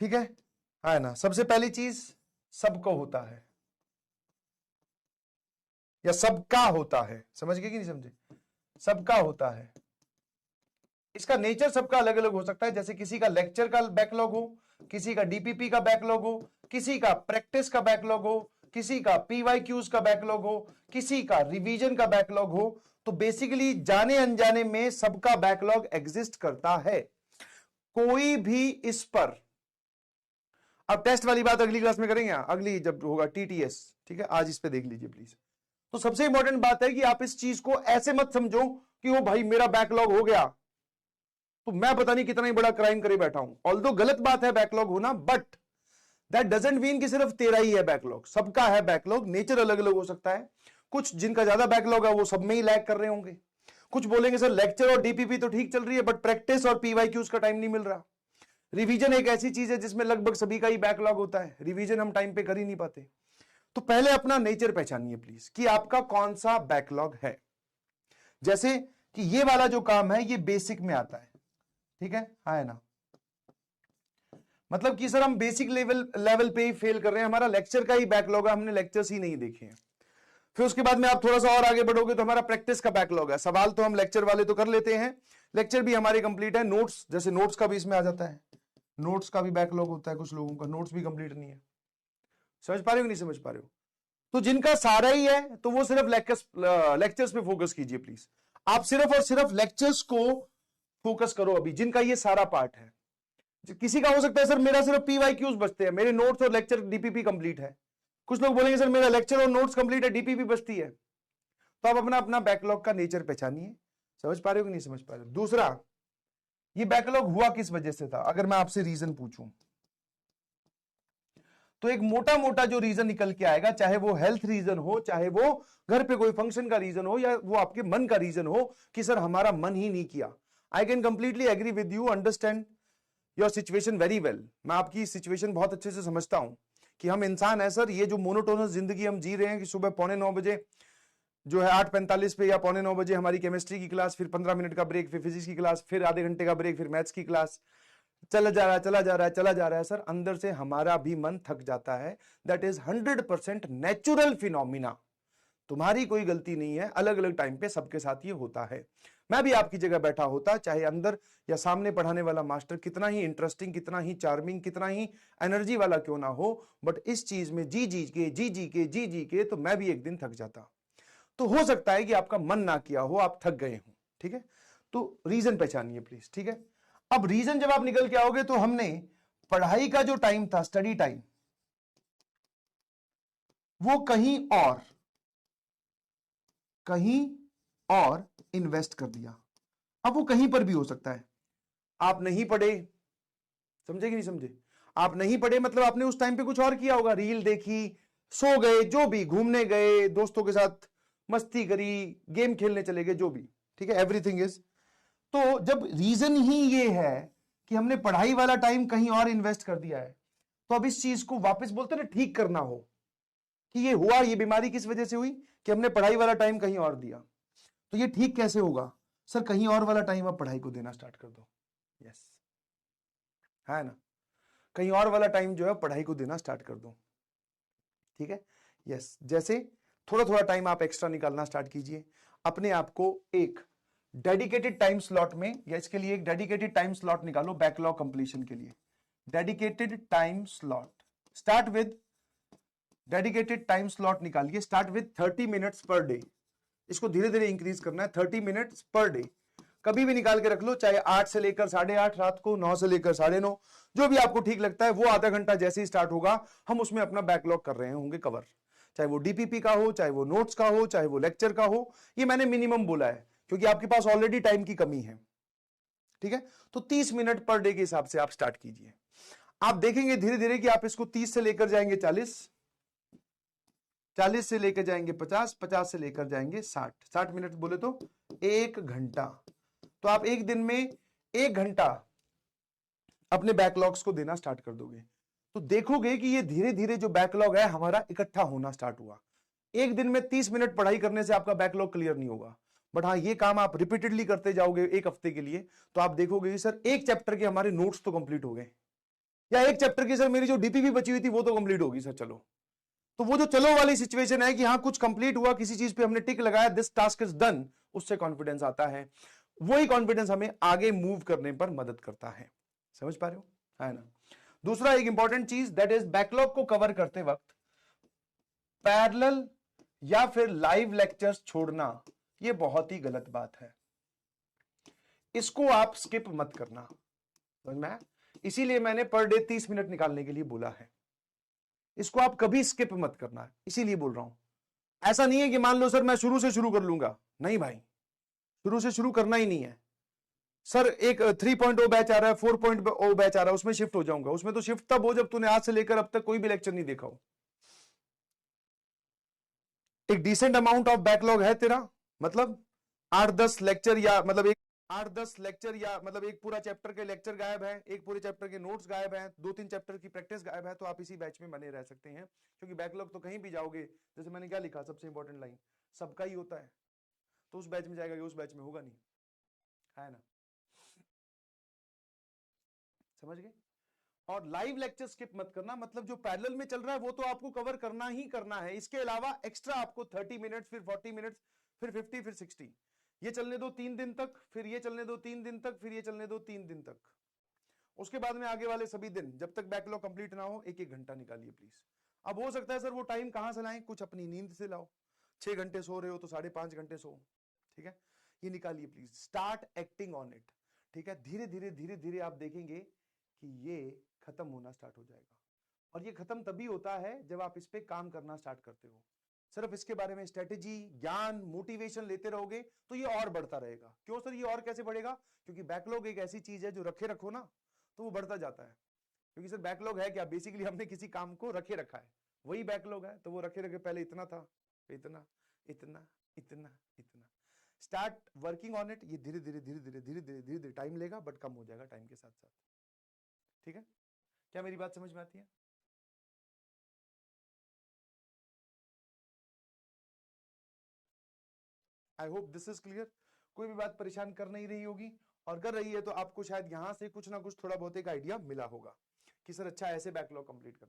ठीक है ना। सबसे पहली चीज सबको होता है या सबका होता है, समझ गए कि नहीं समझे? सबका होता है। इसका नेचर सबका अलग अलग हो सकता है, जैसे किसी का लेक्चर का बैकलॉग हो, किसी का डीपीपी का बैकलॉग हो, किसी का प्रैक्टिस का बैकलॉग हो, किसी का पीवाईक्यूज का बैकलॉग हो, किसी का रिवीजन का बैकलॉग हो। तो बेसिकली जाने अनजाने में सबका बैकलॉग एग्जिस्ट करता है। कोई भी इस पर, अब टेस्ट वाली बात अगली क्लास में करेंगे, अगली जब होगा टीटीएस, ठीक है। आज इस पे देख लीजिए प्लीज। तो सबसे इंपॉर्टेंट बात है कि आप इस चीज को ऐसे मत समझो कि वो भाई मेरा बैकलॉग हो गया तो मैं पता नहीं कितना ही बड़ा क्राइम करे बैठा हूं। ऑल्दो गलत बात है बैकलॉग होना, बट दैट डजंट मीन कि सिर्फ तेरा ही है बैकलॉग, सबका है बैकलॉग। नेचर अलग अलग हो सकता है। कुछ जिनका ज्यादा बैकलॉग है वो सब में ही लैग कर रहे होंगे। कुछ बोलेंगे सर लेक्चर और डीपीपी तो ठीक चल रही है बट प्रैक्टिस और पीवाईक्यूज का टाइम नहीं मिल रहा। रिवीजन एक ऐसी चीज है जिसमें लगभग सभी का ही बैकलॉग होता है, रिवीजन हम टाइम पे कर ही नहीं पाते। तो पहले अपना नेचर पहचानिए प्लीज कि आपका कौन सा बैकलॉग है। जैसे कि ये वाला जो काम है ये बेसिक में आता है, ठीक है ना। मतलब कि सर हम बेसिक लेवल पे ही फेल कर रहे हैं, हमारा लेक्चर का ही बैकलॉग है, हमने लेक्चर्स ही नहीं देखे हैं। फिर उसके बाद में आप थोड़ा सा और आगे बढ़ोगे तो हमारा प्रैक्टिस का बैकलॉग है। सवाल तो हम लेक्चर वाले तो कर लेते हैं, लेक्चर भी हमारे कंप्लीट है। नोट्स, जैसे नोट्स का भी इसमें आ जाता है, नोट्स का भी बैकलॉग होता है। कुछ लोगों का नोट्स भी कंप्लीट नहीं है। समझ पा रहे हो नहीं समझ पा रहे हो? तो जिनका सारा ही है तो वो सिर्फ लेक्चर्स पे फोकस कीजिए प्लीज। आप सिर्फ और सिर्फ लेक्चर्स को फोकस करो अभी, जिनका ये सारा पार्ट है। किसी का हो सकता है सर मेरा सिर्फ पीवाईक्यूज बचते हैं, मेरे नोट्स और लेक्चर डीपीपी कंप्लीट है। कुछ लोग बोलेंगे सर मेरा लेक्चर और नोट्स कंप्लीट है, डीपीपी बचती है। तो आप अपना अपना बैकलॉग का नेचर पहचानिए। समझ पा रहे हो कि नहीं समझ पा रहे हो? दूसरा, ये बैकलॉग हुआ किस वजह से था? अगर मैं आपसे रीजन पूछूं तो एक मोटा मोटा जो रीजन निकल के आएगा, चाहे वो हेल्थ रीजन हो, चाहे वो घर पे कोई फंक्शन का रीजन हो, या वो आपके मन का रीजन हो कि सर हमारा मन ही नहीं किया। I can completely agree with you, understand your situation very well. मैं आपकी सिचुएशन बहुत अच्छे से समझता हूं कि हम इंसान है सर, ये जो मोनोटोनस जिंदगी हम जी रहे हैं कि सुबह 8:45 बजे जो है 8:45 पे या 8:45 बजे हमारी केमिस्ट्री की क्लास, फिर 15 मिनट का ब्रेक, फिर फिजिक्स की क्लास, फिर आधे घंटे का ब्रेक, फिर मैथ्स की क्लास, चला जा रहा है चला जा रहा है चला जा रहा है। सर अंदर से हमारा भी मन थक जाता है। दैट इज 100% नेचुरल फिनोमिना, तुम्हारी कोई गलती नहीं है। अलग अलग टाइम पे सबके साथ ये होता है। मैं भी आपकी जगह बैठा होता, चाहे अंदर या सामने पढ़ाने वाला मास्टर कितना ही इंटरेस्टिंग, कितना ही चार्मिंग, कितना ही एनर्जी वाला क्यों ना हो, बट इस चीज में जी के तो मैं भी एक दिन थक जाता। तो हो सकता है कि आपका मन ना किया हो, आप थक गए हो, ठीक है। तो रीजन पहचानिए प्लीज, ठीक है। अब रीजन जब आप निकल के आओगे तो हमने पढ़ाई का जो टाइम था, स्टडी टाइम, वो कहीं और इन्वेस्ट कर दिया। अब वो कहीं पर भी हो सकता है, आप नहीं पढ़े, समझे कि नहीं समझे? आप नहीं पढ़े मतलब आपने उस टाइम पे कुछ और किया होगा, रील देखी, सो गए, जो भी, घूमने गए, दोस्तों के साथ मस्ती करी, गेम खेलने चले गए, जो भी, ठीक है, एवरीथिंग इज। तो जब रीजन ही ये है कि हमने पढ़ाई वाला टाइम कहीं और इन्वेस्ट कर दिया है, तो अब इस चीज को वापस बोलते ना ठीक करना हो कि ये हुआ, ये बीमारी किस वजह से हुई कि हमने पढ़ाई वाला टाइम कहीं और दिया। तो ये ठीक कैसे होगा? सर कहीं और वाला टाइम आप पढ़ाई को देना स्टार्ट कर दो। यस, है ना, कहीं और वाला टाइम जो है पढ़ाई को देना स्टार्ट कर दो, ठीक है। यस, जैसे थोड़ा थोड़ा टाइम आप एक्स्ट्रा निकालना स्टार्ट कीजिए। अपने आप को एक डेडिकेटेड टाइम स्लॉट में, या इसके लिए एक डेडिकेटेड टाइम स्लॉट निकालो बैकलॉग कंप्लीशन के लिए। Dedicated time slot, start with dedicated time slot निकालिए। Start with 30 minutes per day. इसको धीरे धीरे इंक्रीज करना है, 30 मिनट्स पर डे। कभी भी निकाल के रख लो, चाहे 8 से लेकर 8:30 रात को, 9 से लेकर 9:30, जो भी आपको ठीक लगता है। वो आधा घंटा जैसे ही स्टार्ट होगा हम उसमें अपना बैकलॉग कर रहे होंगे कवर, चाहे वो डीपीपी का हो, चाहे वो नोट्स का हो, चाहे वो लेक्चर का हो। ये मैंने मिनिमम बोला है क्योंकि आपके पास ऑलरेडी टाइम की कमी है, ठीक है। तो 30 मिनट पर डे के हिसाब से आप स्टार्ट कीजिए। आप देखेंगे धीरे धीरे कि आप इसको 30 से लेकर जाएंगे 40, 40 से लेकर जाएंगे 50, 50 से लेकर जाएंगे 60, 60 मिनट बोले तो 1 घंटा। तो आप एक दिन में 1 घंटा अपने बैकलॉग्स को देना स्टार्ट कर दोगे, तो देखोगे कि ये धीरे धीरे जो बैकलॉग है हमारा इकट्ठा होना स्टार्ट हुआ। एक दिन में 30 मिनट पढ़ाई करने से आपका बैकलॉग क्लियर नहीं होगा, बट हाँ ये काम आप रिपीटेडली करते जाओगे एक हफ्ते के लिए, तो आप देखोगे कि सर एक चैप्टर के हमारे नोट्स तो कंप्लीट हो गए। या एक चैप्टर की सर मेरी जो डीपीवी बची हुई थी वो तो कंप्लीट होगी सर, चलो। तो वो जो चलो वाली सिचुएशन है कि हाँ कुछ कंप्लीट हुआ, किसी चीज पे हमने टिक लगाया, दिस टास्क इज डन, उससे कॉन्फिडेंस आता है। वही कॉन्फिडेंस हमें आगे मूव करने पर मदद करता है। समझ पा रहे हो, है ना? दूसरा एक इंपॉर्टेंट चीज दैट इज बैकलॉग को कवर करते वक्त पैरेलल या फिर लाइव लेक्चर्स छोड़ना, ये बहुत ही गलत बात है। इसको आप स्किप मत करना, समझ में आया? इसीलिए मैंने पर डे 30 मिनट निकालने के लिए बोला है। इसको आप कभी स्किप मत करना, इसीलिए बोल रहा हूं। ऐसा नहीं है कि मान लो सर मैं शुरू से शुरू कर लूंगा, नहीं भाई, शुरू से शुरू करना ही नहीं है। सर एक 3.0 बैच आ रहा है, 4.0 बैच आ रहा है, उसमें शिफ्ट हो जाऊंगा। उसमें तो शिफ्ट तब हो जब तूने आज से लेकर अब तक कोई भी लेक्चर नहीं देखा हो। एक डिसेंट अमाउंट ऑफ बैकलॉग है तेरा, मतलब 8-10 लेक्चर, या मतलब एक 8-10 लेक्चर, या मतलब एक पूरा चैप्टर के लेक्चर गायब है, एक पूरे चैप्टर के नोट्स गायब हैं, 2-3 चैप्टर की प्रैक्टिस गायब है, तो आप इसी बैच में बने रह सकते हैं। क्योंकि बैकलॉग तो कहीं भी जाओगे, जैसे मैंने क्या लिखा सबसे इंपॉर्टेंट लाइन, सबका ही होता है। तो उस बैच में जाएगा, उस बैच में होगा नहीं, है ना? समझ गए? और लाइव लेक्चर स्किप मत करना, मतलब जो पैरेलल में चल रहा है वो तो आपको कवर करना ही करना है। इसके अलावा एक्स्ट्रा आपको 30 मिनट्स, फिर 40 मिनट्स, फिर 50, फिर 60, ये चलने दो 3 दिन तक, फिर ये चलने दो 3 दिन तक, फिर ये चलने दो 3 दिन तक। उसके बाद में आगे वाले सभी दिन जब तक बैकलॉग कंप्लीट ना हो, 1-1 घंटा निकालिए प्लीज। अब हो सकता है सर वो टाइम कहां से लाएं, कुछ अपनी नींद से लाओ। 6 घंटे सो रहे हो तो 5.5 घंटे सो, ठीक है? ये निकालिए please, start acting on it, ठीक है? धीरे धीरे धीरे धीरे आप देखेंगे कि ये खत्म होना स्टार्ट हो जाएगा। और ये खत्म तभी होता है जब आप इस पे काम करना स्टार्ट करते हो। सिर्फ इसके बारे में स्ट्रेटेजी, ज्ञान, मोटिवेशन लेते रहोगे तो ये और बढ़ता रहेगा। क्यों सर, ये और कैसे बढ़ेगा? क्योंकि बैकलॉग एक ऐसी चीज है जो रखे रखो ना तो वो बढ़ता जाता है। क्योंकि सर बैकलॉग है क्या, बेसिकली हमने किसी काम को रखे रखा है, वही बैकलॉग है। तो वो रखे रखे पहले इतना था, इतना इतना इतना इतना, स्टार्ट वर्किंग ऑन इट। ये धीरे धीरे धीरे धीरे धीरे धीरे धीरे धीरे टाइम लेगा, बट कम हो जाएगा टाइम के साथ साथ, ठीक है? क्या मेरी बात समझ में आती है? I hope this is clear. कोई भी बात परेशान कर नहीं रही होगी, और कर रही है तो आपको शायद यहां से कुछ ना कुछ थोड़ा बहुत एक आइडिया मिला होगा कि सर अच्छा ऐसे बैकलॉग कंप्लीट करना है।